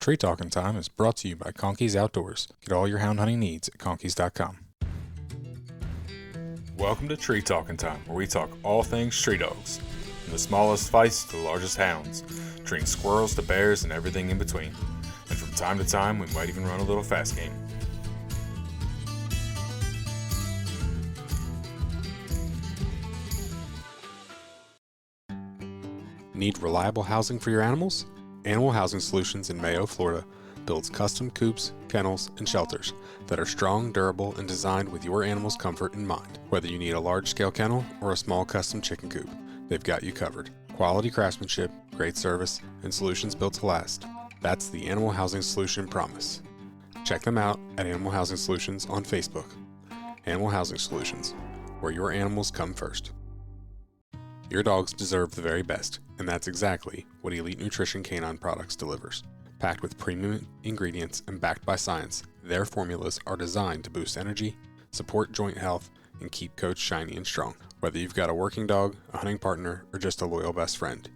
Tree Talking Time is brought to you by Conkey's Outdoors. Get all your hound hunting needs at conkeys.com. Welcome to Tree Talking Time, where we talk all things tree dogs, from the smallest feists to the largest hounds, treating squirrels to bears and everything in between. And from time to time, we might even run a little fast game. Need reliable housing for your animals? Animal Housing Solutions in Mayo, Florida builds custom coops, kennels, and shelters that are strong, durable, and designed with your animal's comfort in mind. Whether you need a large-scale kennel or a small custom chicken coop, they've got you covered. Quality craftsmanship, great service, and solutions built to last. That's the Animal Housing Solution promise. Check them out at Animal Housing Solutions on Facebook. Animal Housing Solutions, where your animals come first. Your dogs deserve the very best, and that's exactly what Elite Nutrition Canine Products delivers. Packed with premium ingredients and backed by science, their formulas are designed to boost energy, support joint health, and keep coats shiny and strong. Whether you've got a working dog, a hunting partner, or just a loyal best friend,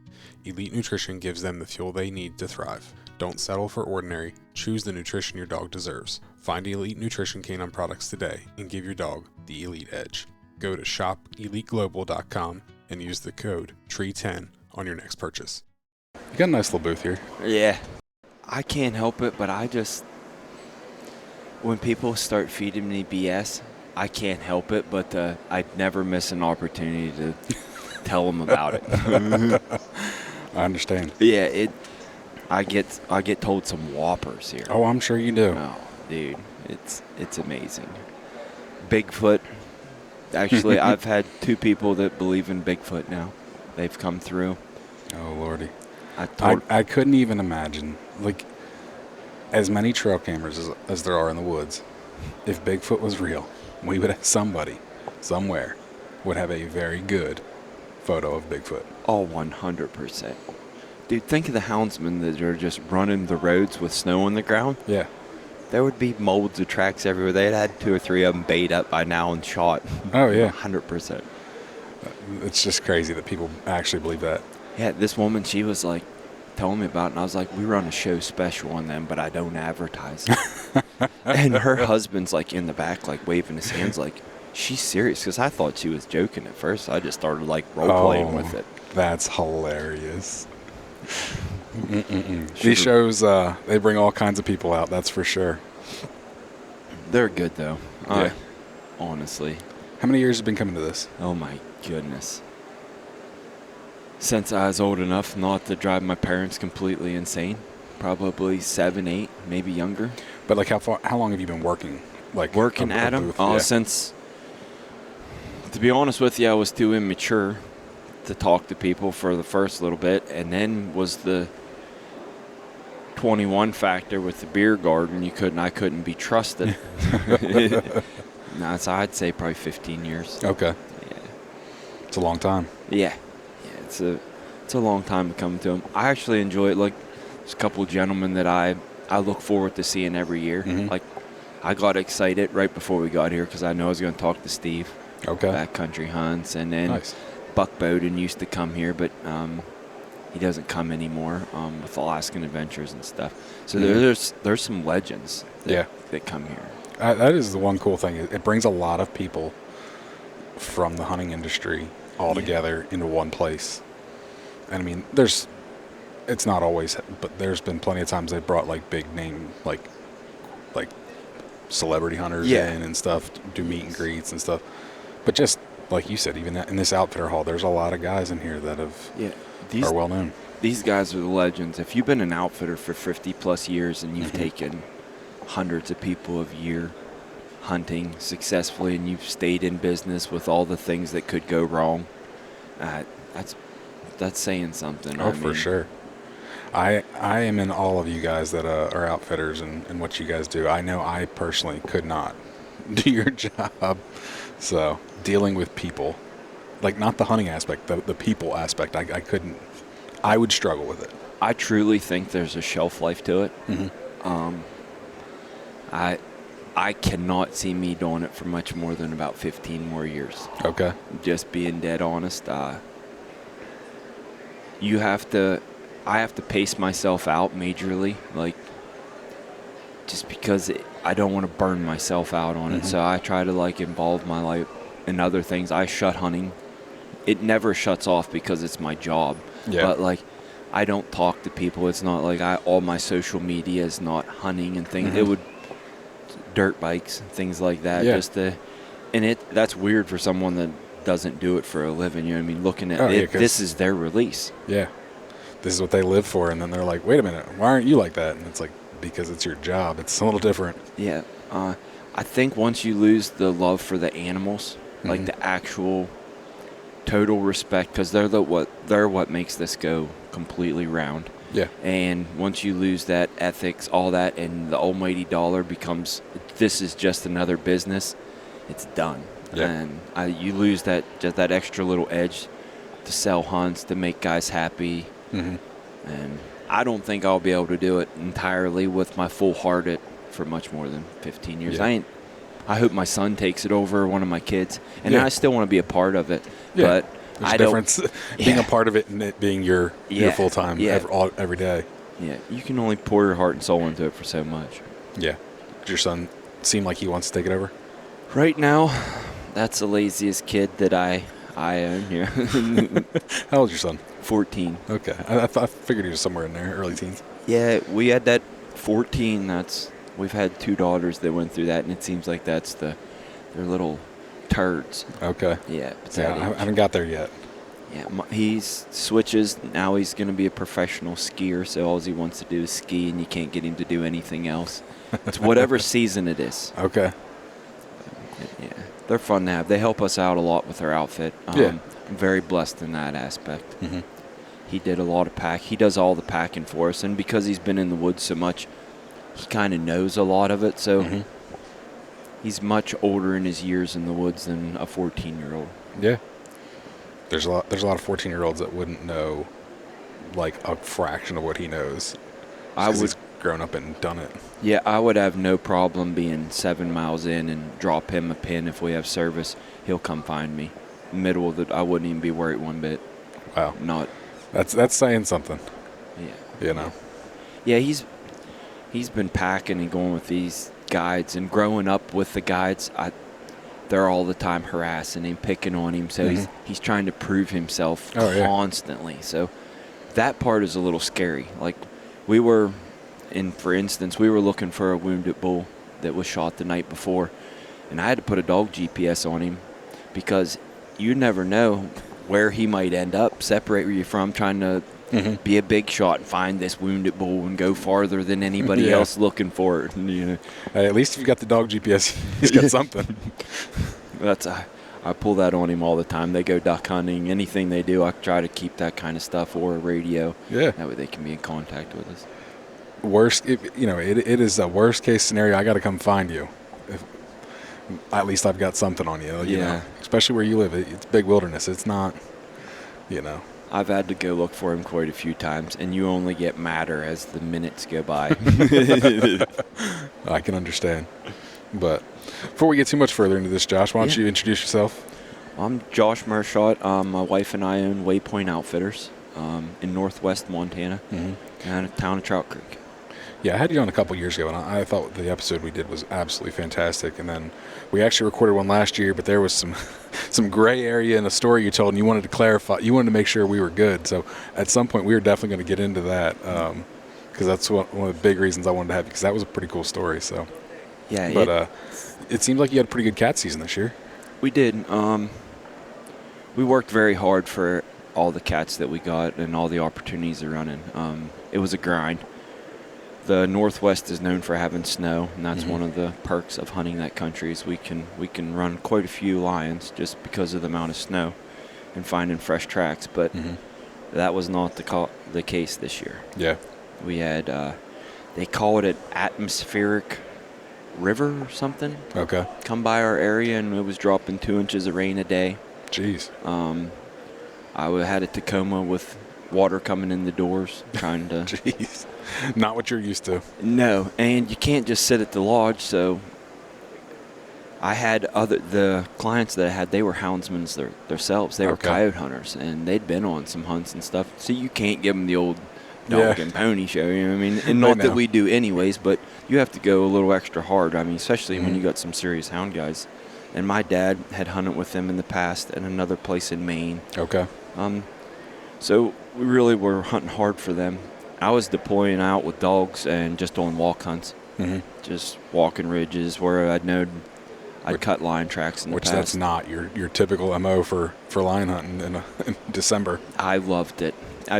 Elite Nutrition gives them the fuel they need to thrive. Don't settle for ordinary. Choose the nutrition your dog deserves. Find Elite Nutrition Canine Products today and give your dog the Elite Edge. Go to shopeliteglobal.com and use the code TREE10 on your next purchase. You got a nice little booth here. Yeah. I can't help it, but when people start feeding me BS, I can't help it, but I'd never miss an opportunity to tell them about it. I understand. Yeah, I get told some whoppers here. Oh, I'm sure you do. Oh, dude, it's amazing. Bigfoot. Actually, I've had 2 people that believe in Bigfoot now. They've come through. Oh, Lordy. I couldn't even imagine, like, as many trail cameras as there are in the woods, if Bigfoot was real, we would have somebody, somewhere, would have a very good photo of Bigfoot. Oh, 100%. Dude, think of the houndsmen that are just running the roads with snow on the ground. Yeah. There would be molds of tracks everywhere. They had 2 or 3 of them bait up by now and shot. Oh, yeah. 100%. It's just crazy that people actually believe that. Yeah, this woman, she was like telling me about it, and I was like, we run a show special on them, but I don't advertise it. And her husband's like in the back, like waving his hands like, she's serious, because I thought she was joking at first. I just started like role-playing with it. That's hilarious. These shows, they bring all kinds of people out, that's for sure. They're good, though. Yeah. Honestly. How many years have you been coming to this? Oh, my goodness. Since I was old enough not to drive my parents completely insane. Probably 7, 8, maybe younger. But, like, how long have you been working? Like working at them? Yeah. Since, to be honest with you, I was too immature to talk to people for the first little bit, and then was the 21 factor with the beer garden. I couldn't be trusted. No, so I'd say probably 15 years. Okay. Yeah. It's a long time. Yeah. It's a long time to come to them. I actually enjoy it. Like, there's a couple of gentlemen that I look forward to seeing every year. Mm-hmm. Like, I got excited right before we got here because I know I was going to talk to Steve. Okay. Backcountry hunts, and then nice. Buck Bowden used to come here, but he doesn't come anymore with Alaskan Adventures and stuff. So there's some legends that come here. That is the one cool thing. It brings a lot of people from the hunting industry all together into one place. And I mean, it's not always, but there's been plenty of times they brought like big name, like celebrity hunters in and stuff, do meet and greets and stuff. But just like you said, even in this outfitter hall, there's a lot of guys in here that are well known. These guys are the legends. If you've been an outfitter for 50 plus years and you've taken hundreds of people a year hunting successfully, and you've stayed in business with all the things that could go wrong, that's saying something. Oh, for sure. I am in all of you guys that are outfitters and what you guys do. I know I personally could not do your job. So dealing with people, like not the hunting aspect, the people aspect, I couldn't. I would struggle with it. I truly think there's a shelf life to it. Mm-hmm. I cannot see me doing it for much more than about 15 more years. Okay. Just being dead honest. You have to I have to pace myself out majorly, like, just because I don't want to burn myself out on it. So I try to, like, involve my life in other things. I shut hunting. It never shuts off because it's my job. Yeah. But, like, I don't talk to people. It's not like all my social media is not hunting and things. It would dirt bikes and things like that. Yeah. That's weird for someone that doesn't do it for a living. You know what I mean? Looking at it, this is their release. Yeah. This is what they live for, and then they're like, wait a minute, why aren't you like that? And it's like, because it's your job. It's a little different. Yeah. I think once you lose the love for the animals, like the actual total respect, because they're what makes this go completely round. Yeah. And once you lose that ethics, all that, and the almighty dollar becomes, this is just another business, it's done. Yeah. And you lose that extra little edge to sell hunts, to make guys happy. And I don't think I'll be able to do it entirely with my full heart for much more than 15 years. Yeah. I hope my son takes it over, one of my kids, and Yeah. I still want to be a part of it. Yeah. But There's a difference being a part of it and it being your full time every day. Yeah, you can only pour your heart and soul into it for so much. Yeah. Does your son seem like he wants to take it over? Right now, that's the laziest kid that I own here. How old's your son? 14. Okay. I figured he was somewhere in there, early teens. Yeah, we had that 14. We've had 2 daughters that went through that, and it seems like that's they're little turds. Okay. Yeah. I haven't got there yet. Yeah, he switches. Now he's going to be a professional skier, so all he wants to do is ski, and you can't get him to do anything else. It's whatever season it is. Okay. Yeah, they're fun to have. They help us out a lot with our outfit. I'm very blessed in that aspect. He did a lot of pack. He does all the packing for us, and because he's been in the woods so much, he kind of knows a lot of it. So he's much older in his years in the woods than a 14-year-old. Yeah. There's a lot of 14-year-olds that wouldn't know like a fraction of what he knows. He's grown up and done it. Yeah, I would have no problem being 7 miles in and drop him a pin if we have service. He'll come find me. Middle of I wouldn't even be worried one bit. Wow. Not. That's saying something. Yeah. You know. Yeah, he's been packing and going with these guides and growing up with the guides. They're all the time harassing him, picking on him. So he's trying to prove himself constantly. So that part is a little scary. Like for instance, we were looking for a wounded bull that was shot the night before, and I had to put a dog GPS on him because you never know where he might end up, separate where you're from, trying to be a big shot and find this wounded bull and go farther than anybody else looking for it. You know? At least if you've got the dog GPS, he's got something. I pull that on him all the time. They go duck hunting, anything they do, I try to keep that kind of stuff or a radio. Yeah. That way they can be in contact with us. It is a worst case scenario. I got to come find you. At least I've got something on you. You know, especially where you live. It's big wilderness. It's not, I've had to go look for him quite a few times, and you only get madder as the minutes go by. I can understand. But before we get too much further into this, Josh, why don't you introduce yourself? I'm Josh Merschat. My wife and I own Waypoint Outfitters in northwest Montana and a town of Trout Creek. Yeah, I had you on a couple years ago, and I thought the episode we did was absolutely fantastic. And then we actually recorded one last year, but there was some gray area in a story you told, and you wanted to clarify. You wanted to make sure we were good. So at some point, we were definitely going to get into that because that's one of the big reasons I wanted to have you, because that was a pretty cool story. So yeah, but it seems like you had a pretty good cat season this year. We did. We worked very hard for all the cats that we got and all the opportunities of running. It was a grind. The Northwest is known for having snow, and that's one of the perks of hunting that country is we can run quite a few lions just because of the amount of snow and finding fresh tracks. But that was not the case this year. Yeah. We had, they call it an atmospheric river or something. Okay. Come by our area, and it was dropping 2 inches of rain a day. Jeez. I had a Tacoma with water coming in the doors, trying to. Jeez. Not what you're used to. No, and you can't just sit at the lodge. So I had the clients that I had, they were houndsmen themselves. They were coyote hunters, and they'd been on some hunts and stuff. So you can't give them the old dog and pony show. You know what I mean? And not that we do anyways, but you have to go a little extra hard. I mean, especially when you got some serious hound guys. And my dad had hunted with them in the past at another place in Maine. Okay. So we really were hunting hard for them. I was deploying out with dogs and just on walk hunts. Just walking ridges where I'd cut lion tracks in the past. Which that's not your typical MO for lion hunting in December. I loved it.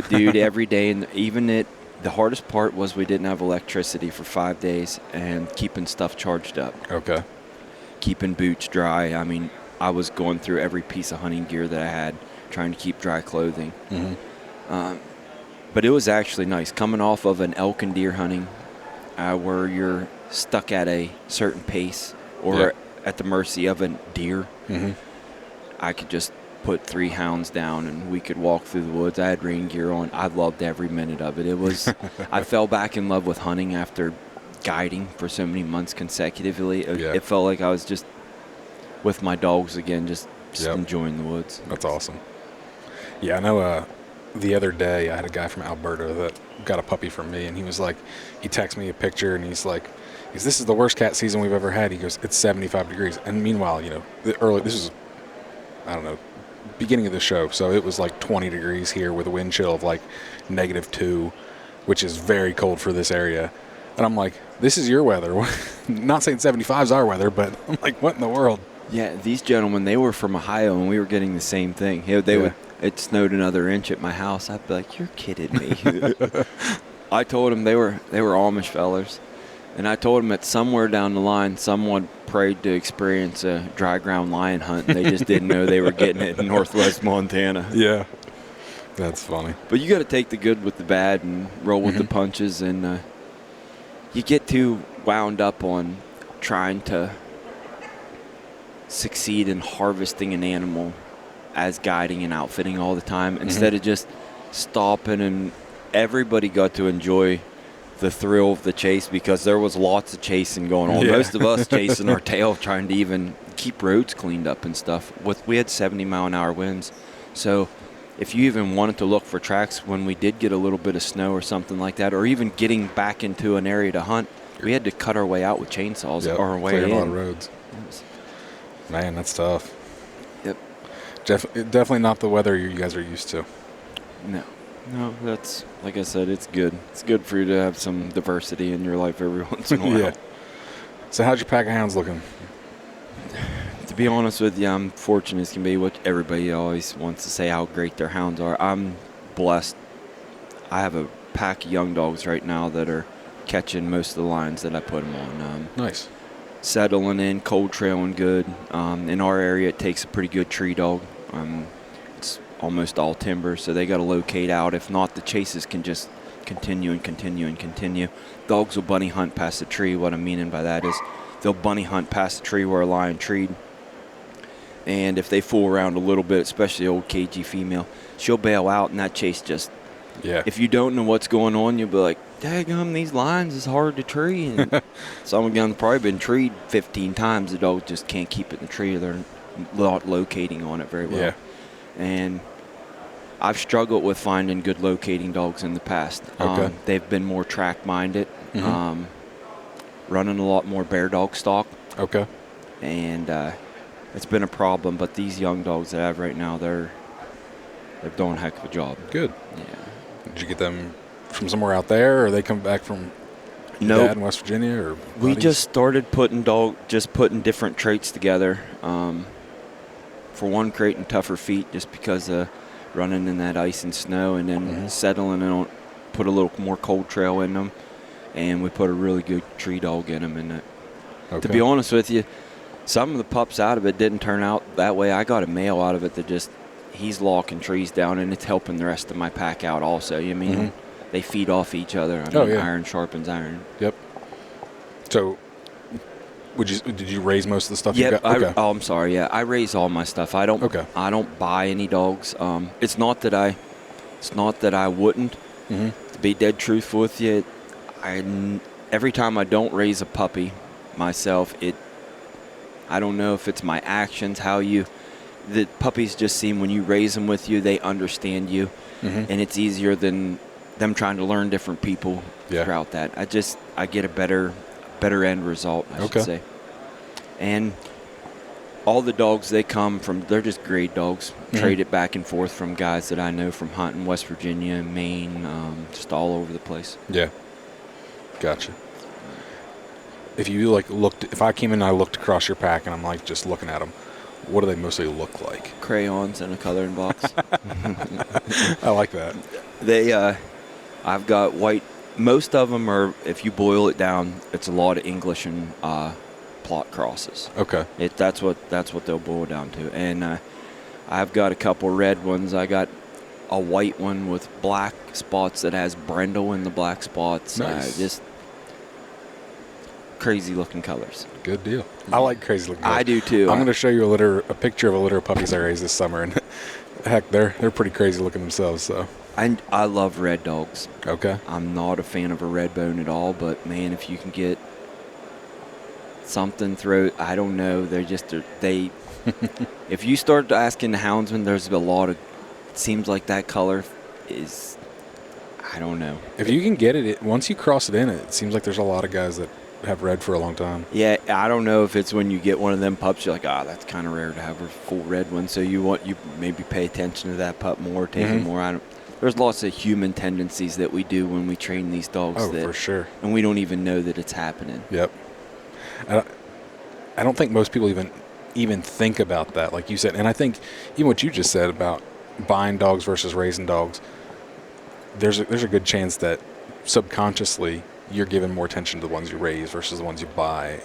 Dude, every day. And even the hardest part was we didn't have electricity for 5 days and keeping stuff charged up. Okay. Keeping boots dry. I mean, I was going through every piece of hunting gear that I had, trying to keep dry clothing. But it was actually nice. Coming off of an elk and deer hunting where you're stuck at a certain pace or at the mercy of a deer, I could just put 3 hounds down and we could walk through the woods. I had rain gear on. I loved every minute of it. It was, I fell back in love with hunting after guiding for so many months consecutively. It felt like I was just with my dogs again, just enjoying the woods. That's awesome. Yeah, I know the other day I had a guy from Alberta that got a puppy from me, and he was like, he texted me a picture and he's like, this is the worst cat season we've ever had. He goes, it's 75 degrees. And meanwhile, you know, this is, I don't know, beginning of the show, so it was like 20 degrees here with a wind chill of like -2, which is very cold for this area. And I'm like, this is your weather. Not saying 75 is our weather, but I'm like, what in the world? Yeah, these gentlemen, they were from Ohio, and we were getting the same thing. You know, it snowed another inch at my house. I'd be like, you're kidding me. I told them they were Amish fellers. And I told them that somewhere down the line, someone prayed to experience a dry ground lion hunt, and they just didn't know they were getting it in northwest Montana. Yeah, that's funny. But you got to take the good with the bad and roll with the punches, and you get too wound up on trying to succeed in harvesting an animal as guiding and outfitting all the time instead of just stopping, and everybody got to enjoy the thrill of the chase because there was lots of chasing going on. Most of us chasing our tail, trying to even keep roads cleaned up and stuff. We had 70-mile-an-hour winds. So if you even wanted to look for tracks when we did get a little bit of snow or something like that, or even getting back into an area to hunt, we had to cut our way out with chainsaws our way in. A lot of roads. Man, that's tough. Yep. Definitely not the weather you guys are used to. No, that's, like I said, it's good. It's good for you to have some diversity in your life every once in a while. So how's your pack of hounds looking? To be honest with you, I'm fortunate as can be. What everybody always wants to say how great their hounds are. I'm blessed. I have a pack of young dogs right now that are catching most of the lines that I put them on. Nice. Settling in, cold trailing good. In our area, it takes a pretty good tree dog. It's almost all timber, so they got to locate out. If not, the chases can just continue and continue and continue. Dogs will bunny hunt past the tree. What I'm meaning by that is they'll bunny hunt past the tree where a lion treed, and if they fool around a little bit, especially old cagey female, she'll bail out, and that chase just, if you don't know what's going on, you'll be like, daggum, these lions is hard to tree. And some of them probably been treed 15 times. The dog just can't keep it in the tree. They're not locating on it very well. Yeah. And I've struggled with finding good locating dogs in the past. Okay. They've been more track-minded, running a lot more bear dog stock. Okay. And it's been a problem, but these young dogs that I have right now, they're doing a heck of a job. Good. Yeah. Did you get them from somewhere out there, or they come back from dad in West Virginia, or buddies? We just started putting different traits together. For one, creating tougher feet just because of running in that ice and snow, and then settling and put a little more cold trail in them, and we put a really good tree dog in them. And to be honest with you, some of the pups out of it didn't turn out that way. I got a male out of it that he's locking trees down, and it's helping the rest of my pack out also. You mean they feed off each other. I mean, iron sharpens iron. Yep. So did you raise most of the stuff you got? Okay. I'm sorry. Yeah, I raise all my stuff. I don't buy any dogs. It's not that I wouldn't. To be dead truthful with you, every time I don't raise a puppy myself, I don't know if it's my actions, the puppies just seem, when you raise them with you, they understand you, and it's easier than them trying to learn different people throughout that. I get a better end result, I should say. And all the dogs, they're just grade dogs, traded back and forth from guys that I know from hunting West Virginia, Maine, just all over the place. Yeah. Gotcha. If you if I came in and I looked across your pack and I'm like just looking at them, what do they mostly look like? Crayons in a coloring box. I like that. I've got white. Most of them are, if you boil it down, it's a lot of English and plot crosses. Okay. That's what they'll boil down to. And I've got a couple red ones. I got a white one with black spots that has brindle in the black spots. Nice. Just crazy looking colors. Good deal. I like crazy looking colors. I do too. I'm going to show you a picture of a litter of puppies I raised this summer, and heck, they're pretty crazy looking themselves. So. I love red dogs. Okay. I'm not a fan of a red bone at all, but man, if you can get something through, I don't know. They. If you start asking the houndsman, there's a lot of. It seems like that color is. I don't know. If you can get it, once you cross it in, it seems like there's a lot of guys that have red for a long time. Yeah, I don't know if it's when you get one of them pups, you're like, that's kind of rare to have a full red one. So you maybe pay attention to that pup more, take it more. There's lots of human tendencies that we do when we train these dogs. Oh, for sure. And we don't even know that it's happening. Yep. I don't think most people even think about that, like you said. And I think even what you just said about buying dogs versus raising dogs, there's a good chance that subconsciously you're giving more attention to the ones you raise versus the ones you buy,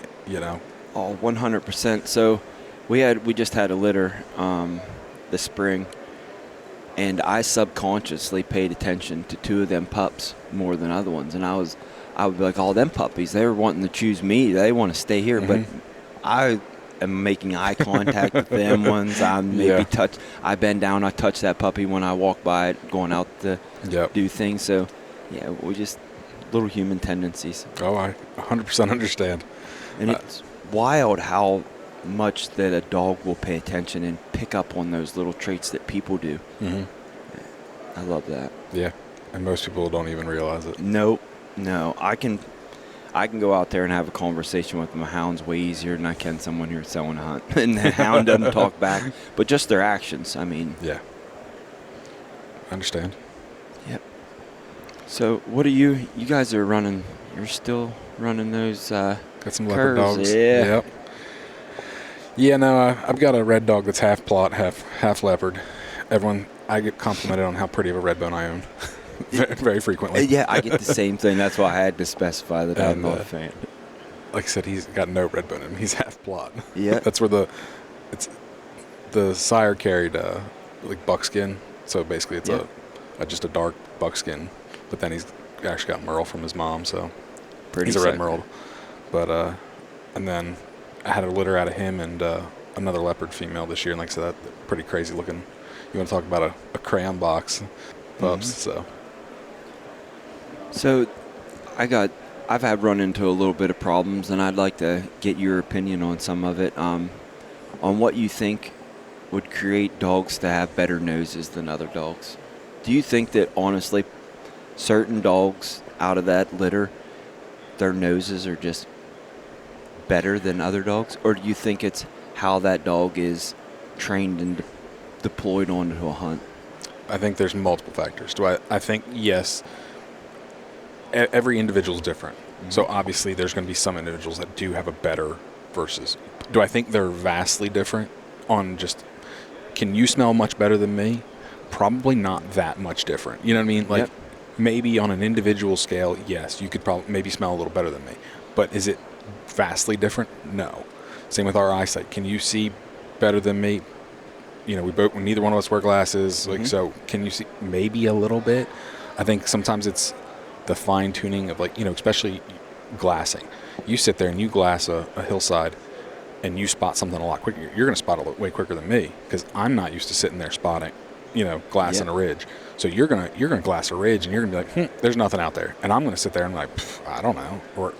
Oh, 100%. So we just had a litter this spring, and I subconsciously paid attention to two of them pups more than other ones. And I would be like, them puppies, they're wanting to choose me. They want to stay here. But I am making eye contact with them ones. I bend down, I touch that puppy when I walk by it, going out to do things. So, we just little human tendencies. Oh, I 100% understand. And it's wild how much that a dog will pay attention and pick up on those little traits that people do. Mm-hmm. I love that. Yeah, and most people don't even realize it. Nope. No, I can go out there and have a conversation with them. A hound's way easier than I can someone who's selling a hunt. And the hound doesn't talk back, but just their actions. I mean. Yeah. I understand. Yep. So what are you guys are running, you're still running those got some curs, leopard dogs. Yeah. Yep. Yeah, no, I've got a red dog that's half plot, half leopard. I get complimented on how pretty of a red bone I own. Very frequently. Yeah, I get the same thing. That's why I had to specify that I'm not a fan. Like I said, he's got no red bone in him. He's half plot. Yeah. That's where the sire carried like buckskin. So basically it's just a dark buckskin. But then he's actually got merle from his mom, so he's a red merle. But and then I had a litter out of him and another leopard female this year, and like I said, that pretty crazy looking. You want to talk about a crayon box pups? So I've had run into a little bit of problems, and I'd like to get your opinion on some of it. On what you think would create dogs to have better noses than other dogs. Do you think that honestly, certain dogs out of that litter, their noses are just better than other dogs, or do you think it's how that dog is trained and deployed onto a hunt? I think there's multiple factors. I think, yes, every individual is different. So obviously there's going to be some individuals that do have a better versus. Do I think they're vastly different on just, can you smell much better than me? Probably not that much different. You know what I mean? Like maybe on an individual scale, yes, you could probably maybe smell a little better than me. But is it vastly different? No. Same with our eyesight. Can you see better than me? Neither one of us wear glasses. Like, so can you see maybe a little bit? I think sometimes it's the fine tuning of especially glassing. You sit there and you glass a hillside and you spot something a lot quicker. You're going to spot it way quicker than me because I'm not used to sitting there spotting, glassing a ridge. So you're going to glass a ridge and you're going to be like, there's nothing out there. And I'm going to sit there and be like, I don't know. Or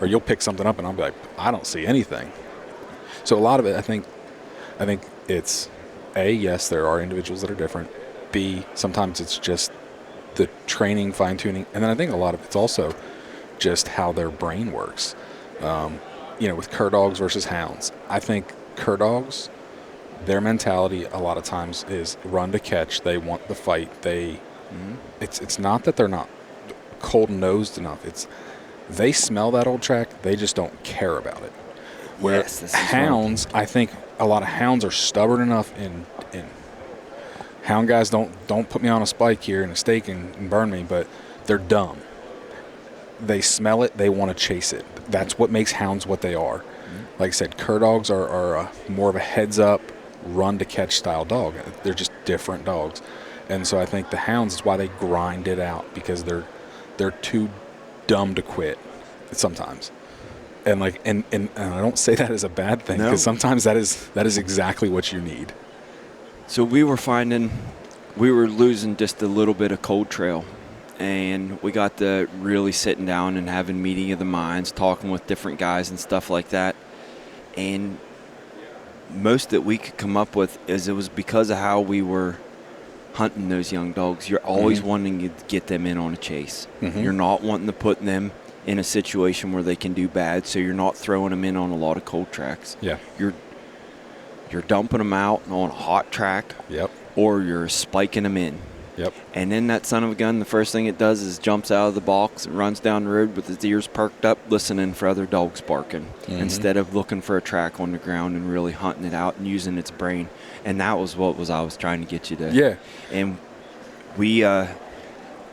you'll pick something up and I'll be like, I don't see anything. So a lot of it, I think it's A, yes, there are individuals that are different. B, sometimes it's just the training, fine tuning, and then I think a lot of it's also just how their brain works. With cur dogs versus hounds, I think cur dogs, their mentality a lot of times is run to catch. They want the fight. It's not that they're not cold nosed enough. It's they smell that old track. They just don't care about it. Where hounds, I think a lot of hounds are stubborn enough in hound guys don't put me on a spike here and a stake and burn me, but they're dumb. They smell it, they want to chase it. That's what makes hounds what they are. Like I said, cur dogs are more of a heads up, run to catch style dog. They're just different dogs. And so I think the hounds is why they grind it out, because they're too dumb to quit sometimes. And and I don't say that as a bad thing, because sometimes that is exactly what you need. So we were finding we were losing just a little bit of cold trail, and we got to really sitting down and having meeting of the minds, talking with different guys and stuff like that. And most that we could come up with is it was because of how we were hunting those young dogs. You're always wanting to get them in on a chase. You're not wanting to put them in a situation where they can do bad, so you're not throwing them in on a lot of cold tracks. Yeah. You're dumping them out on a hot track. Yep. Or you're spiking them in. Yep. And then that son of a gun, the first thing it does is jumps out of the box and runs down the road with its ears perked up, listening for other dogs barking, instead of looking for a track on the ground and really hunting it out and using its brain. And that was I was trying to get you to. Yeah. And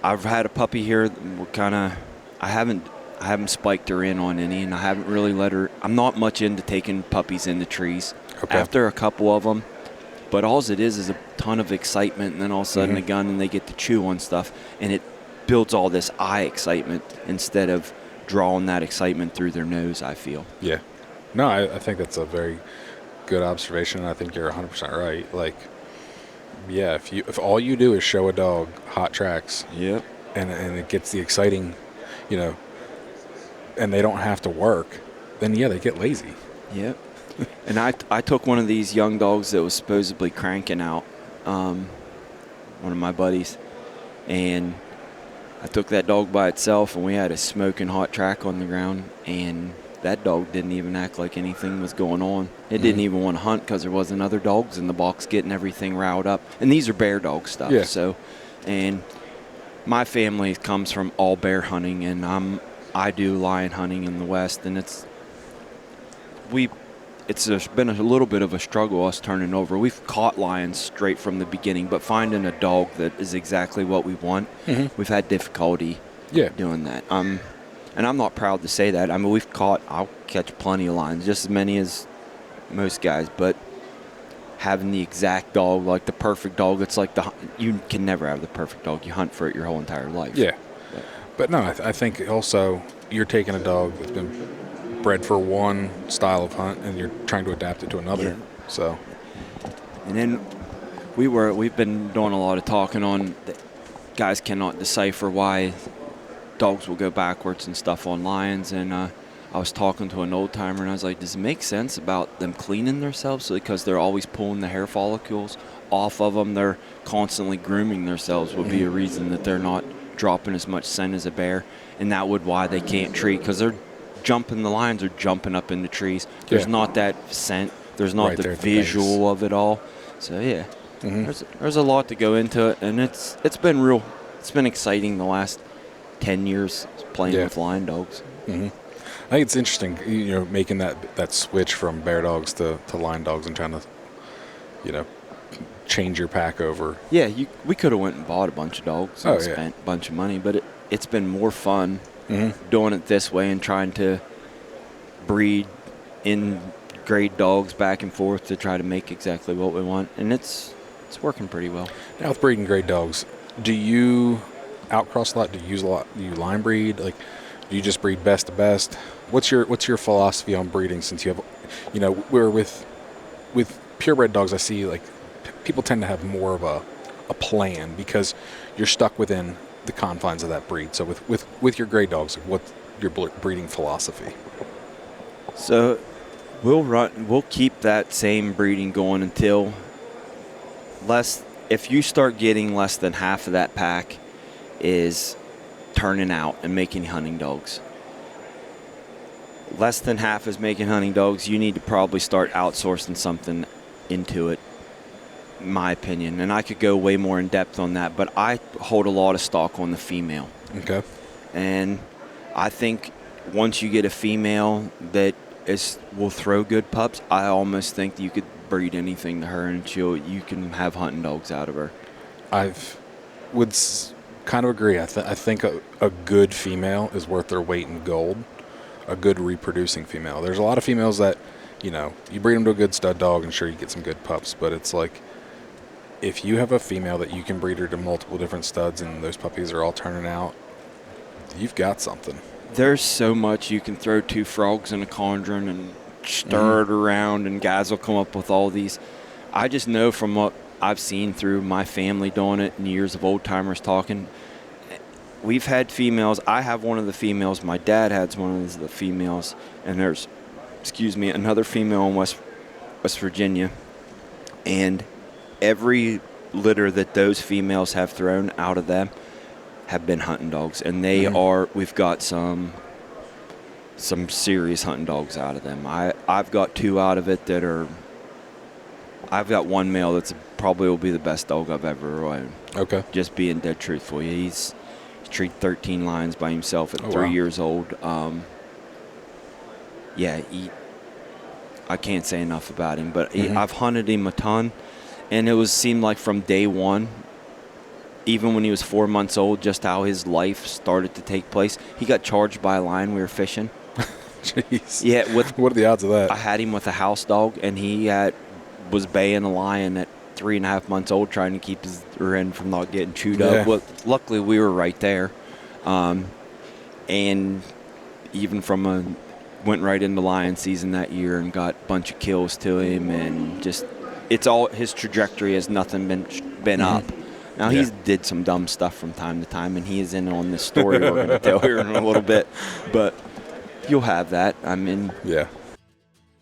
I've had a puppy here. I haven't spiked her in on any, and I haven't really let her. I'm not much into taking puppies into trees. Okay. After a couple of them, but all it is a ton of excitement, and then all of a sudden a gun, and they get to chew on stuff, and it builds all this eye excitement instead of drawing that excitement through their nose, I feel. Yeah. No, I think that's a very good observation. I think you're 100% right. Like, yeah, if all you do is show a dog hot tracks, yep, and it gets the exciting, and they don't have to work, then yeah, they get lazy. Yep. And I took one of these young dogs that was supposedly cranking out, one of my buddies, and I took that dog by itself, and we had a smoking hot track on the ground, and that dog didn't even act like anything was going on. It didn't even want to hunt because there wasn't other dogs in the box getting everything riled up. And these are bear dog stuff. Yeah. So, and my family comes from all bear hunting, and I do lion hunting in the West, and it's been a little bit of a struggle us turning over. We've caught lions straight from the beginning, but finding a dog that is exactly what we want, we've had difficulty doing that. And I'm not proud to say that. I mean, I'll catch plenty of lions, just as many as most guys, but having the exact dog, like the perfect dog, it's like you can never have the perfect dog. You hunt for it your whole entire life. Yeah. But no, I think also you're taking a dog that's been bred for one style of hunt, and you're trying to adapt it to another. Yeah. So, and then we've been doing a lot of talking on that guys cannot decipher why dogs will go backwards and stuff on lions. And I was talking to an old timer, and I was like, does it make sense about them cleaning themselves? So because they're always pulling the hair follicles off of them, they're constantly grooming themselves would be a reason that they're not dropping as much scent as a bear, and that would why they can't treat, because the lions are jumping up in the trees. There's not that scent. There's not the visual of it all. So yeah, there's a lot to go into it, and it's been exciting the last 10 years playing with lion dogs. I think it's interesting, making that switch from bear dogs to lion dogs and trying to, change your pack over. Yeah, we could have went and bought a bunch of dogs and spent a bunch of money, but it's been more fun doing it this way and trying to breed in grade dogs back and forth to try to make exactly what we want, and it's working pretty well. Now with breeding grade dogs, do you outcross a lot? Do you use a lot? Do you line breed? Like, do you just breed best to best? What's your philosophy on breeding? Since you have, we're with purebred dogs, I see like people tend to have more of a plan because you're stuck within the confines of that breed. So with your grade dogs, what's your breeding philosophy? So we'll keep that same breeding going until if you start getting less than half of that pack, is turning out and making hunting dogs. Less than half is making hunting dogs. You need to probably start outsourcing something into it, in my opinion. And I could go way more in depth on that, but I hold a lot of stock on the female. Okay. And I think once you get a female that will throw good pups, I almost think you could breed anything to her and you can have hunting dogs out of her. Would kind of agree. I think a good female is worth their weight in gold. A good reproducing female. There's a lot of females that, you breed them to a good stud dog and sure you get some good pups, but it's like if you have a female that you can breed her to multiple different studs and those puppies are all turning out, you've got something. There's so much. You can throw 2 frogs in a cauldron and stir it around, and guys will come up with all these. I just know from what I've seen through my family doing it and years of old timers talking, we've had females. I have one of the females. My dad has one of the females, and there's, another female in West Virginia, and every litter that those females have thrown out of them have been hunting dogs, and they we've got some serious hunting dogs out of them. I've got 2 out of it that are, I've got one male that's probably will be the best dog I've ever owned. Okay. Just being dead truthful. He's treated 13 lions by himself at 3 years old. I can't say enough about him, but I've hunted him a ton, and seemed like from day one, even when he was 4 months old, just how his life started to take place. He got charged by a lion. We were fishing. Jeez. Yeah. What are the odds of that? I had him with a house dog, and he was baying a lion at 3.5 months old, trying to keep his rear end from not getting chewed up. Well, luckily, we were right there. And even went right into lion season that year and got a bunch of kills to him, and just his trajectory has nothing been up. Now, he did some dumb stuff from time to time, and he is in on this story we're going to tell here in a little bit. But you'll have that. Yeah.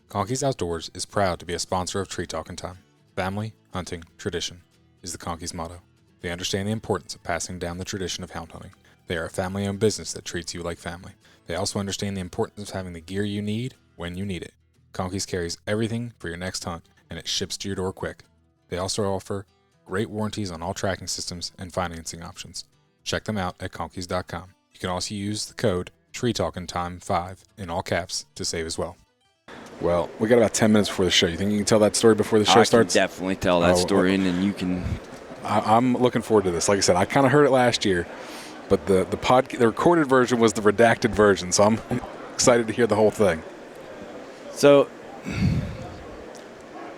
Conkeys Outdoors is proud to be a sponsor of Tree Talking Time. Family, hunting, tradition is the Conkeys motto. They understand the importance of passing down the tradition of hound hunting. They are a family-owned business that treats you like family. They also understand the importance of having the gear you need when you need it. Conkeys carries everything for your next hunt, and it ships to your door quick. They also offer great warranties on all tracking systems and financing options. Check them out at conkeys.com. You can also use the code TreeTalkingTime5 in all caps to save as well. Well, we got about 10 minutes before the show. You think you can tell that story before the show starts? I can definitely tell that story, and then you can. I'm looking forward to this. Like I said, I kind of heard it last year, but the recorded version was the redacted version, so I'm excited to hear the whole thing. So,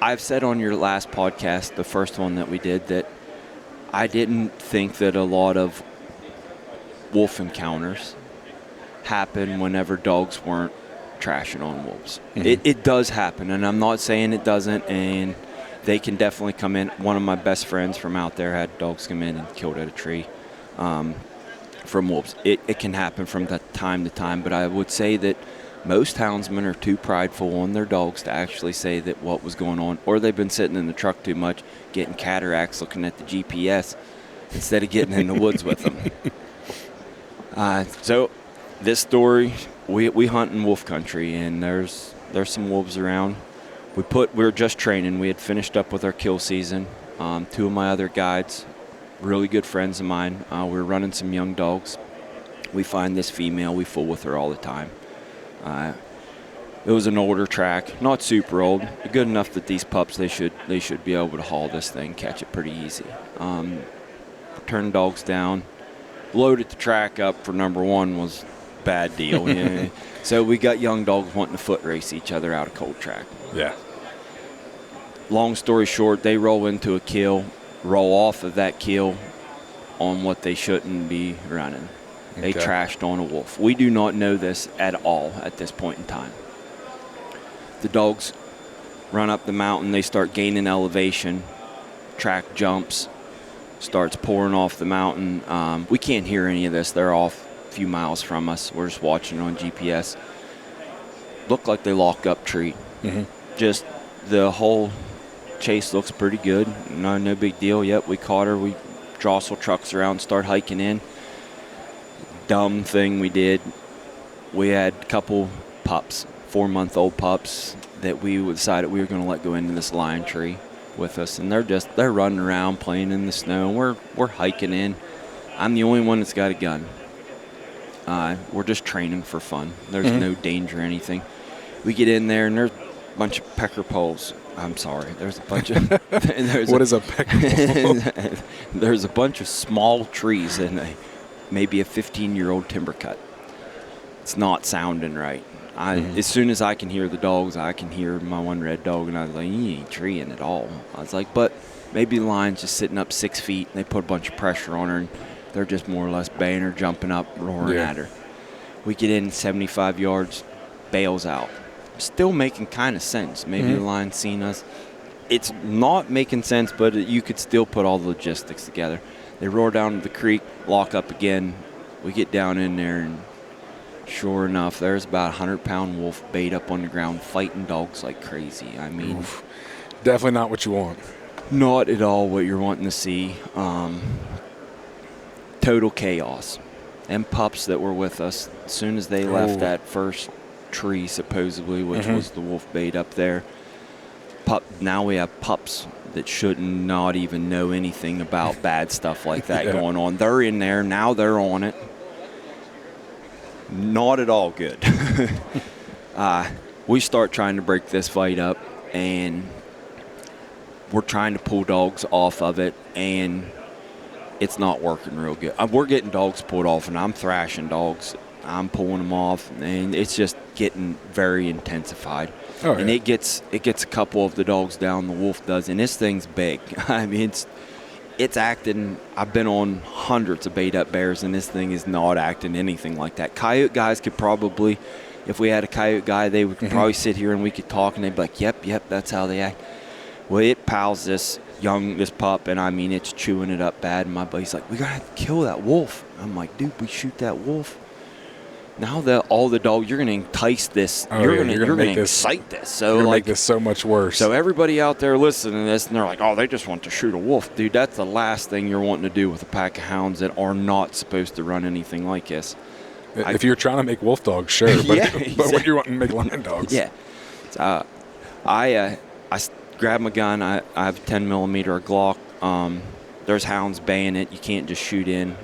I've said on your last podcast, the first one that we did, that I didn't think that a lot of wolf encounters happen whenever dogs weren't trashing on wolves. It does happen, and I'm not saying it doesn't, and they can definitely come in. One of my best friends from out there had dogs come in and killed at a tree from wolves. It can happen from time to time, but I would say that most houndsmen are too prideful on their dogs to actually say that what was going on, or they've been sitting in the truck too much, getting cataracts looking at the GPS instead of getting in the woods with them. So this story, we hunt in wolf country, and there's some wolves around. We were just training. We had finished up with our kill season. 2 of my other guides, really good friends of mine, we were running some young dogs. We find this female. We fool with her all the time. It was an older track, not super old, good enough that these pups, they should be able to haul this thing, catch it pretty easy. Turn dogs down, loaded the track up for number 1 was bad deal. Yeah. So we got young dogs wanting to foot race each other out of cold track. Yeah. Long story short, they roll into a kill, roll off of that kill on what they shouldn't be running. They trashed on a wolf. We do not know this at all at this point in time. The dogs run up the mountain. They start gaining elevation. Track jumps, starts pouring off the mountain. We can't hear any of this. They're off a few miles from us. We're just watching on GPS. Looked like they locked up tree. Just the whole chase looks pretty good. No big deal. Yep, we caught her. We jostle trucks around, start hiking in. dumb thing we did. We had a couple pups, 4-month-old pups, that we decided we were going to let go into this lion tree with us, and they're running around playing in the snow. We're hiking in. I'm the only one that's got a gun. We're just training for fun. There's no danger or anything. We get in there, and there's a bunch of pecker poles. I'm sorry. There's a bunch of. What is a pecker pole? There's a bunch of small trees in maybe a 15-year-old timber cut. It's not sounding right. As soon as I can hear the dogs, I can hear my one red dog, and I was like, you ain't treeing at all. I was like, but maybe the lion's just sitting up 6 feet, and they put a bunch of pressure on her, and they're just more or less baying her, jumping up, roaring at her. We get in 75 yards, bails out. Still making kind of sense. Maybe the lion's seen us. It's not making sense, but you could still put all the logistics together. They roar down to the creek, lock up again. We get down in there, and sure enough, there's about a 100-pound wolf bayed up on the ground, fighting dogs like crazy. I mean, oof. Definitely not what you want. Not at all what you're wanting to see. Total chaos. And pups that were with us, as soon as they left that first tree, supposedly, which was the wolf bayed up there, now we have pups that should not even know anything about bad stuff like that going on. They're in there. Now they're on it. Not at all good. We start trying to break this fight up, and we're trying to pull dogs off of it, and it's not working real good. We're getting dogs pulled off, and I'm thrashing dogs. I'm pulling them off, and it's just getting very intensified. And it gets a couple of the dogs down, the wolf does, and this thing's big. I mean, it's acting. I've been on hundreds of bait up bears, and this thing is not acting anything like that. Coyote guys could probably, if we had a coyote guy, they would probably sit here and we could talk, and they'd be like, yep, that's how they act. Well, it pals this pup, and I mean, it's chewing it up bad. And my buddy's like, we gotta have to kill that wolf. I'm like, dude, we shoot that wolf. Now that all the dogs, you're gonna entice this. You're gonna excite this. So you're gonna make this so much worse. So everybody out there listening to this, and they're like, oh, they just want to shoot a wolf, dude. That's the last thing you're wanting to do with a pack of hounds that are not supposed to run anything like this. If you're trying to make wolf dogs, sure, but, but when you're wanting to make lion dogs, So, I grab my gun. I have a 10 millimeter Glock. There's hounds baying it. You can't just shoot in.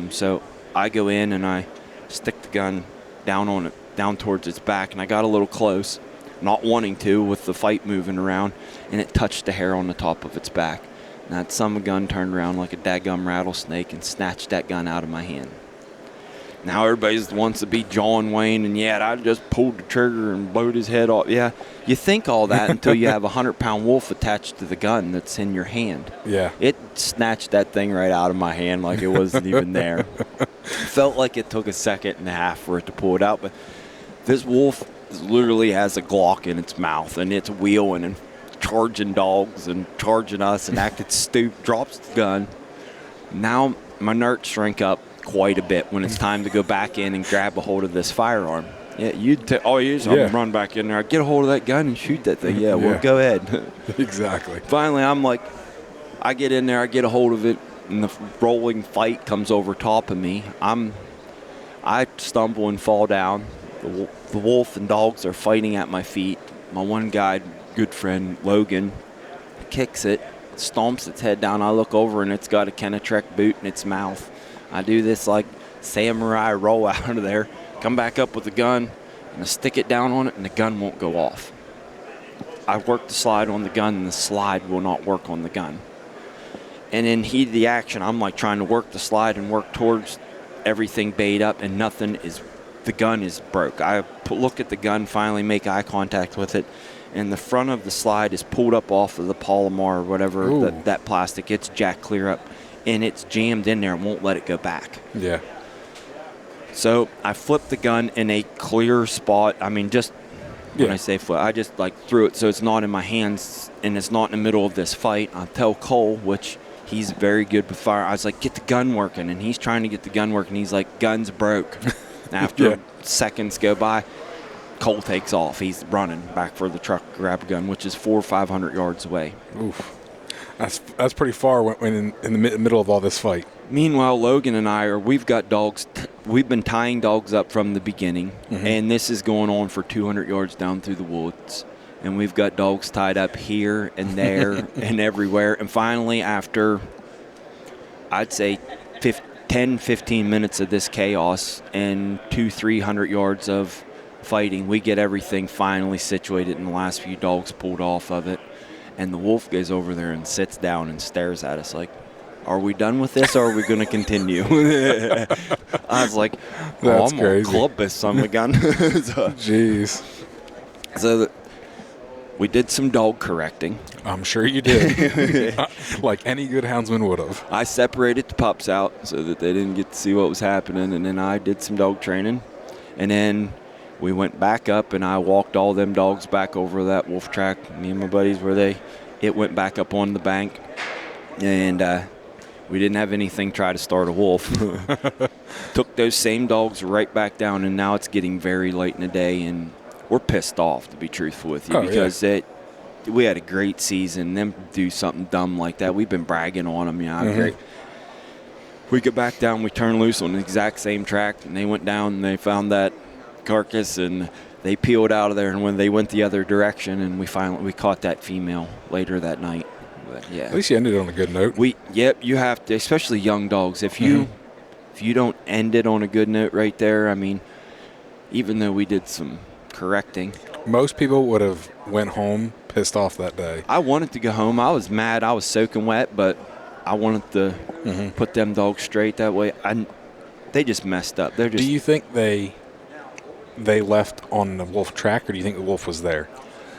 So I go in and I stick the gun down towards its back, and I got a little close, not wanting to with the fight moving around, and it touched the hair on the top of its back. And that son of a gun turned around like a daggum rattlesnake and snatched that gun out of my hand. Now everybody wants to be John Wayne, and I just pulled the trigger and blowed his head off. Yeah, you think all that until you have a 100-pound wolf attached to the gun that's in your hand. Yeah. It snatched that thing right out of my hand like it wasn't even there. Felt like it took a second and a half for it to pull it out, but this wolf literally has a Glock in its mouth, and it's wheeling and charging dogs and charging us and acted stupid, drops the gun. Now my nerves shrink up quite a bit when it's time to go back in and grab a hold of this firearm. Yeah, I'm gonna run back in there. I'd get a hold of that gun and shoot that thing. Yeah, well, go ahead. Exactly. Finally, I'm like, I get in there, I get a hold of it, and the rolling fight comes over top of me. I stumble and fall down. The wolf and dogs are fighting at my feet. My one guy, good friend, Logan, kicks it, stomps its head down. I look over, and it's got a Kennetrek boot in its mouth. I do this like samurai roll out of there, come back up with the gun, and I stick it down on it, and the gun won't go off. I work the slide on the gun, and the slide will not work on the gun. And in heat of the action, I'm like trying to work the slide and work towards everything bayed up, and the gun is broke. I look at the gun, finally make eye contact with it, and the front of the slide is pulled up off of the polymer or whatever, that plastic. It's jacked clear up, and it's jammed in there and won't let it go back. Yeah. So I flipped the gun in a clear spot. I mean, just when I say flip, I just like threw it so it's not in my hands and it's not in the middle of this fight. I tell Cole, which he's very good with fire, I was like, get the gun working. And he's trying to get the gun working. He's like, gun's broke. After seconds go by, Cole takes off. He's running back for the truck, grab a gun, which is 400 or 500 yards away. Oof. That's pretty far when in the middle of all this fight. Meanwhile, Logan and we've got dogs. We've been tying dogs up from the beginning, and this is going on for 200 yards down through the woods. And we've got dogs tied up here and there and everywhere. And finally, after, I'd say, 10, 15 minutes of this chaos and 200-300 yards of fighting, we get everything finally situated, and the last few dogs pulled off of it. And the wolf goes over there and sits down and stares at us like, are we done with this, or are we going to continue? I was like, That's I'm crazy. going to club this son of a gun. Jeez. So we did some dog correcting. I'm sure you did. Like any good houndsman would have. I separated the pups out so that they didn't get to see what was happening, and then I did some dog training. And then we went back up, and I walked all them dogs back over that wolf track. Me and my buddies it went back up on the bank, and we didn't have anything try to start a wolf. Took those same dogs right back down, and now it's getting very late in the day, and we're pissed off, to be truthful with you, because we had a great season. Them do something dumb like that. We've been bragging on them, great. We get back down, we turn loose on the exact same track, and they went down and they found that carcass, and they peeled out of there. And when they went the other direction, and we caught that female later that night. But yeah, At least you ended it on a good note. You have to, especially young dogs. If you don't end it on a good note right there, I mean, even though we did some correcting, Most people would have went home pissed off that day. I wanted to go home. I was mad. I was soaking wet, but I wanted to put them dogs straight that way. They just messed up. Do you think they left on the wolf track, or do you think the wolf was there?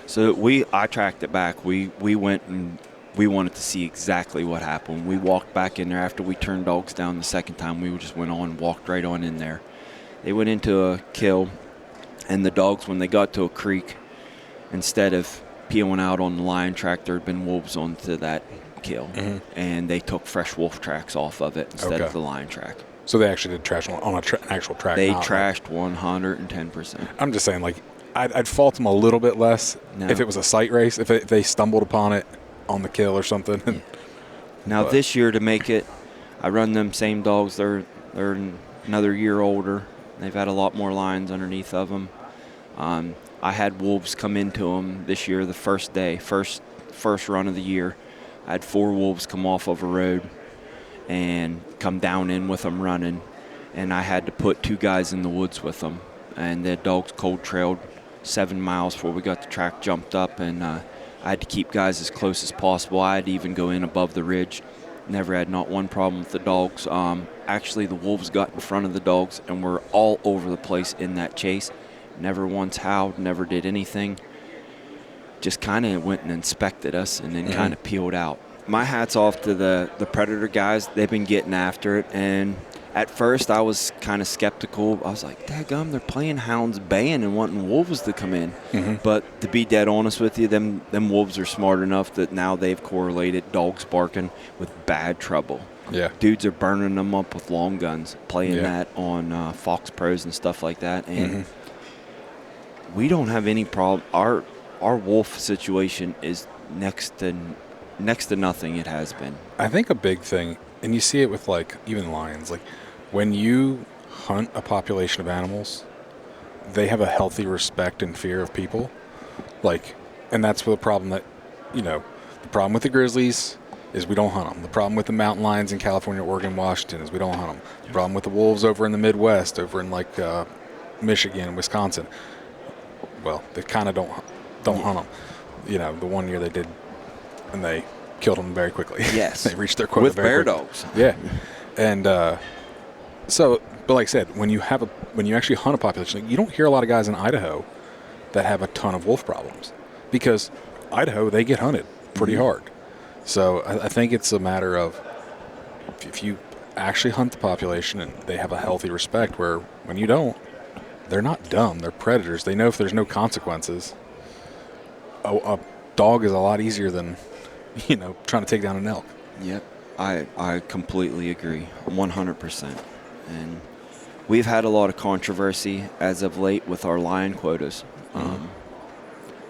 So I tracked it back. We went and we wanted to see exactly what happened. We walked back in there after we turned dogs down the second time. We just went on, walked right on in there. They went into a kill, and the dogs, when they got to a creek, instead of peeling out on the lion track, there had been wolves onto that kill, and they took fresh wolf tracks off of it instead of the lion track. So they actually did trash on an actual track. They trashed 110%. I'm just saying, like, I'd fault them a little bit less if it was a sight race, if they stumbled upon it on the kill or something. Now this year, to make it, I run them same dogs. They're another year older. They've had a lot more lines underneath of them. I had wolves come into them this year, the first day, first run of the year. I had 4 wolves come off of a road and come down in with them running, and I had to put 2 guys in the woods with them. And the dogs cold trailed 7 miles before we got the track jumped up, and I had to keep guys as close as possible. I had to even go in above the ridge. Never had not one problem with the dogs. Actually, the wolves got in front of the dogs and were all over the place in that chase. Never once howled, never did anything. Just kind of went and inspected us and then kind of peeled out. My hat's off to the Predator guys. They've been getting after it, and at first I was kind of skeptical. I was like, daggum, they're playing hounds baying and wanting wolves to come in. But to be dead honest with you, them wolves are smart enough that now they've correlated dogs barking with bad trouble. Yeah. Dudes are burning them up with long guns, playing that on Fox Pros and stuff like that. And we don't have any problem. Our wolf situation is next to nothing it has been. I think a big thing, and you see it with, like, even lions, like, when you hunt a population of animals, they have a healthy respect and fear of people. Like, and that's the problem that, the problem with the grizzlies is we don't hunt them. The problem with the mountain lions in California, Oregon, Washington is we don't hunt them. The problem with the wolves over in the Midwest, over in, like, Michigan, Wisconsin, well, they kind of don't hunt them. The one year they did, and they killed them very quickly. Yes. They reached their quota with very bear quickly. dogs. Yeah. And but like I said, when you actually hunt a population, like, you don't hear a lot of guys in Idaho that have a ton of wolf problems, because Idaho, they get hunted pretty hard. So I think it's a matter of if you actually hunt the population and they have a healthy respect, where when you don't, they're not dumb. They're predators. They know if there's no consequences, a dog is a lot easier than, trying to take down an elk. Yep. I completely agree, 100%. And we've had a lot of controversy as of late with our lion quotas.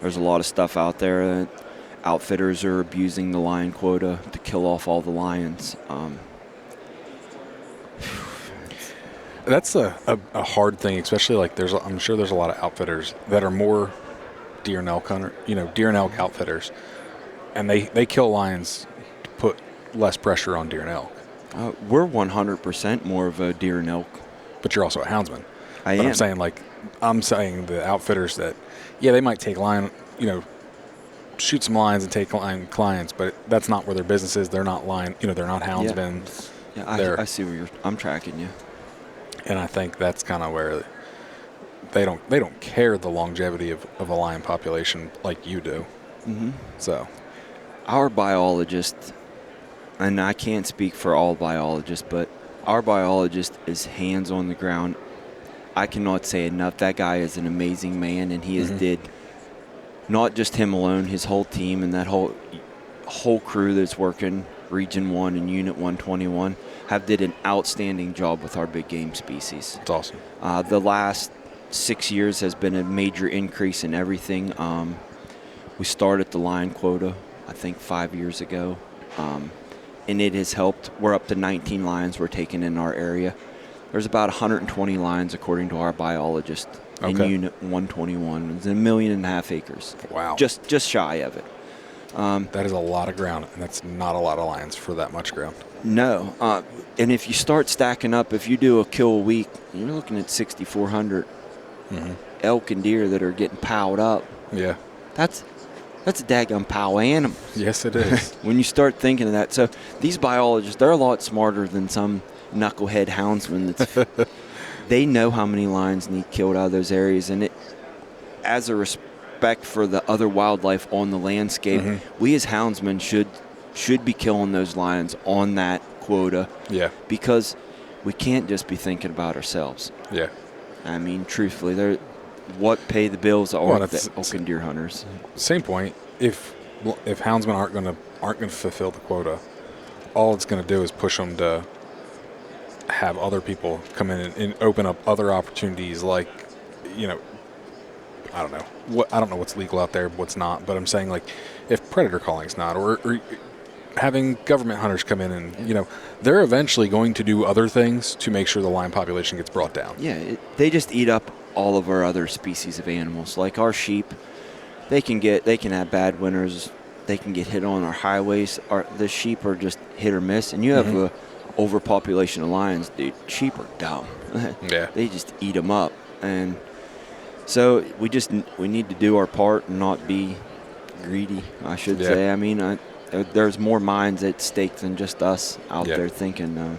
There's a lot of stuff out there that outfitters are abusing the lion quota to kill off all the lions. That's a hard thing, especially like I'm sure there's a lot of outfitters that are more deer and elk deer and elk outfitters, and they kill lions to put less pressure on deer and elk. We're 100% more of a deer and elk. But you're also a houndsman. I am. I'm saying the outfitters that, they might take lion, shoot some lions and take lion clients, but that's not where their business is. They're not lion, they're not houndsmen. Yeah, I see where I'm tracking you. And I think that's kind of where they don't care the longevity of a lion population like you do. Mm-hmm. So our biologist, and I can't speak for all biologists, but our biologist is hands on the ground. I cannot say enough. That guy is an amazing man, and he has did not just him alone, his whole team and that whole crew that's working Region 1 and Unit 121 have did an outstanding job with our big game species. It's awesome. The last 6 years has been a major increase in everything. We started the lion quota, I think, 5 years ago. And it has helped. We're up to 19 lions we're taking in our area. There's about 120 lions, according to our biologist, in Unit 121. It's 1.5 million acres. Wow. Just shy of it. That is a lot of ground, and that's not a lot of lions for that much ground. No. And if you start stacking up, if you do a kill a week, you're looking at 6,400 elk and deer that are getting piled up. Yeah. That's a daggum pile of animals. Yes, it is. When you start thinking of that. So these biologists, they're a lot smarter than some knucklehead houndsman. They know how many lions need killed out of those areas. And as a respect for the other wildlife on the landscape, we as houndsmen should be killing those lions on that quota. Yeah. Because we can't just be thinking about ourselves. Yeah. I mean, truthfully, what pay the bills are the elk and deer hunters. Same point. If houndsmen aren't going to fulfill the quota, all it's going to do is push them to have other people come in and open up other opportunities. Like, I don't know. I don't know what's legal out there, what's not. But I'm saying, like, if predator calling's not, or having government hunters come in and they're eventually going to do other things to make sure the lion population gets brought down. Yeah, they just eat up all of our other species of animals. Like our sheep, they can have bad winters. They can get hit on our highways. The sheep are just hit or miss. And you have a overpopulation of lions, dude. Sheep are dumb. Yeah. They just eat them up. And so we need to do our part and not be greedy, I should say. I mean, there's more minds at stake than just us out there thinking.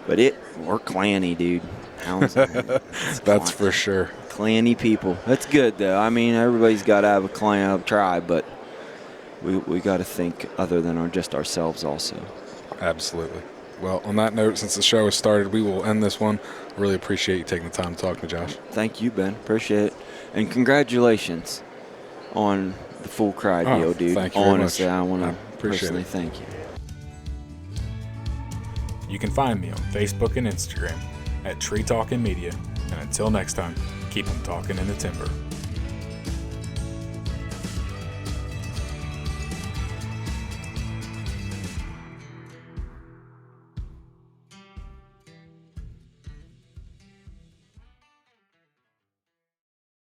But we're clanny, dude. Hounds. That's for sure. Clanny people. That's good, though. I mean, everybody's got to have a clan, a tribe, but we got to think other than just ourselves also. Absolutely. Well, on that note, since the show has started, we will end this one. Really appreciate you taking the time to talk to me, Josh. Thank you, Ben. Appreciate it. And congratulations on the full cry deal, dude. Thank you Honestly, very much. I want to personally thank you. You can find me on Facebook and Instagram at Tree Talkin' Media. And until next time, keep them talking in the timber.